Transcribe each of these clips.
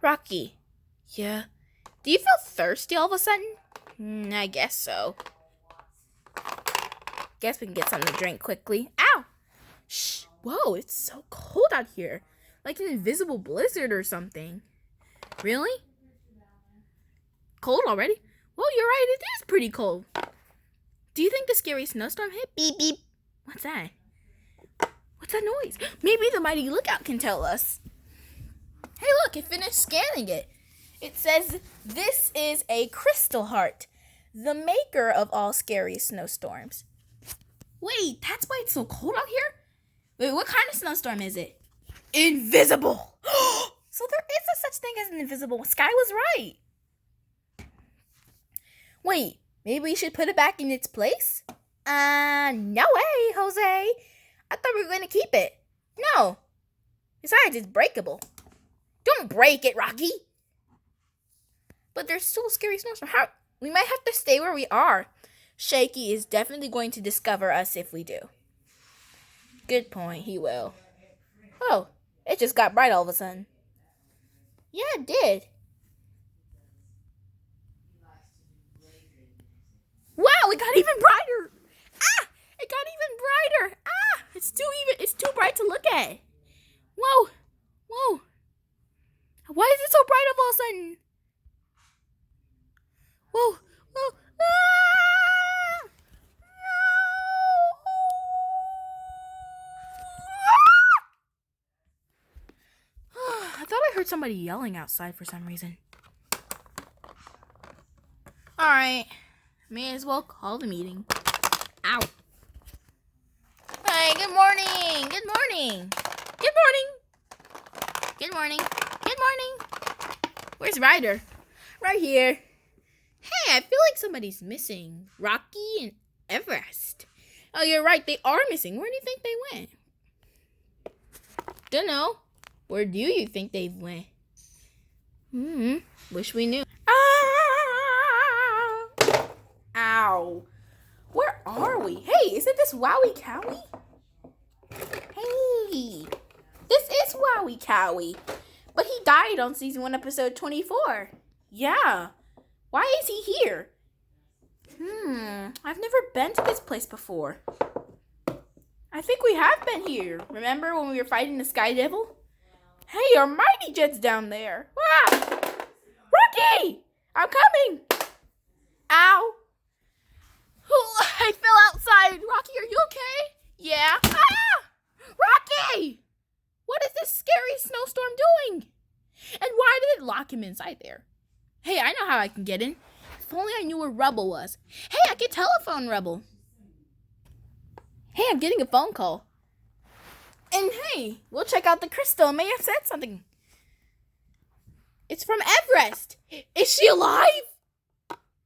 Rocky. Yeah? Do you feel thirsty all of a sudden? I guess so. Guess we can get something to drink quickly. Ow! Shh! Whoa, it's so cold out here. Like an invisible blizzard or something. Really? Cold already? Well, you're right, it is pretty cold. Do you think the scary snowstorm hit? Beep, beep. What's that? What's that noise? Maybe the mighty lookout can tell us. Hey, look, it finished scanning it. It says, this is a crystal heart, the maker of all scary snowstorms. Wait, that's why it's so cold out here? Wait, what kind of snowstorm is it? Invisible! So there is a such thing as an invisible. Sky was right. Wait, maybe we should put it back in its place? No way, Jose. I thought we were going to keep it. No. Besides, it's breakable. Don't break it, Rocky. But there's still a scary snowstorm. We might have to stay where we are. Shaky is definitely going to discover us if we do. Good point, he will. Oh, it just got bright all of a sudden. Yeah, it did. Wow, it got even brighter. It got even brighter. It's too bright to look at. Whoa. Why is it so bright all of a sudden? Whoa. I thought I heard somebody yelling outside for some reason. Alright. May as well call the meeting. Ow. Hi, good morning. Good morning. Good morning. Good morning. Good morning. Where's Ryder? Right here. Hey, I feel like somebody's missing. Rocky and Everest. Oh, you're right. They are missing. Where do you think they went? Dunno. Where do you think they went? Wish we knew. Ow. Where are we? Hey, isn't this Wowie Cowie? Hey. This is Wowie Cowie. But he died on season 1, episode 24. Yeah. Why is he here? I've never been to this place before. I think we have been here. Remember when we were fighting the Sky Devil? Hey, our mighty jet's down there. Ah! Rocky! I'm coming! Ow! I fell outside. Rocky, are you okay? Yeah. Rocky! What is this scary snowstorm doing? And why did it lock him inside there? Hey, I know how I can get in. If only I knew where Rubble was. Hey, I can telephone Rubble. Hey, I'm getting a phone call. And hey, we'll check out the crystal. May have said something. It's from Everest. Is she alive?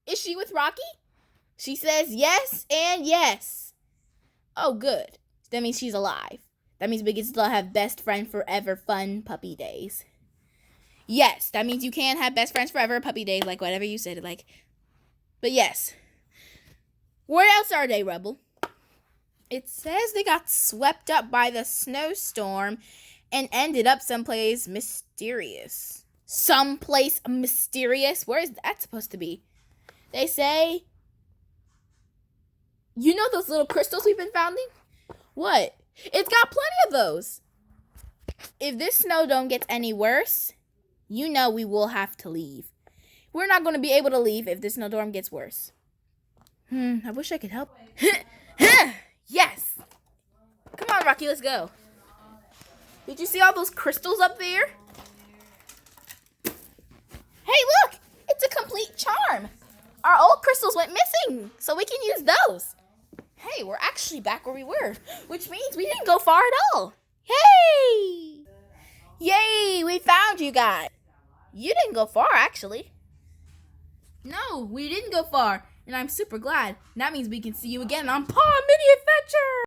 Is she with Rocky? She says yes and yes. Oh, good. That means she's alive. That means we can still have best friend forever fun puppy days. Yes, that means you can have best friends forever puppy days, like whatever you said. But yes. Where else are they, Rebel? It says they got swept up by the snowstorm and ended up someplace mysterious. Someplace mysterious? Where is that supposed to be? They say, you know those little crystals we've been finding? What? It's got plenty of those. If this snow dome gets any worse, you know we will have to leave. We're not going to be able to leave if this snowstorm gets worse. I wish I could help. Yes. Come on, Rocky, let's go. Did you see all those crystals up there? Hey, look! It's a complete charm. Our old crystals went missing, so we can use those. Hey, we're actually back where we were, which means we didn't go far at all. Hey! Yay, we found you guys. You didn't go far, actually. No, we didn't go far, and I'm super glad. And that means we can see you again on Paw Mini Adventure!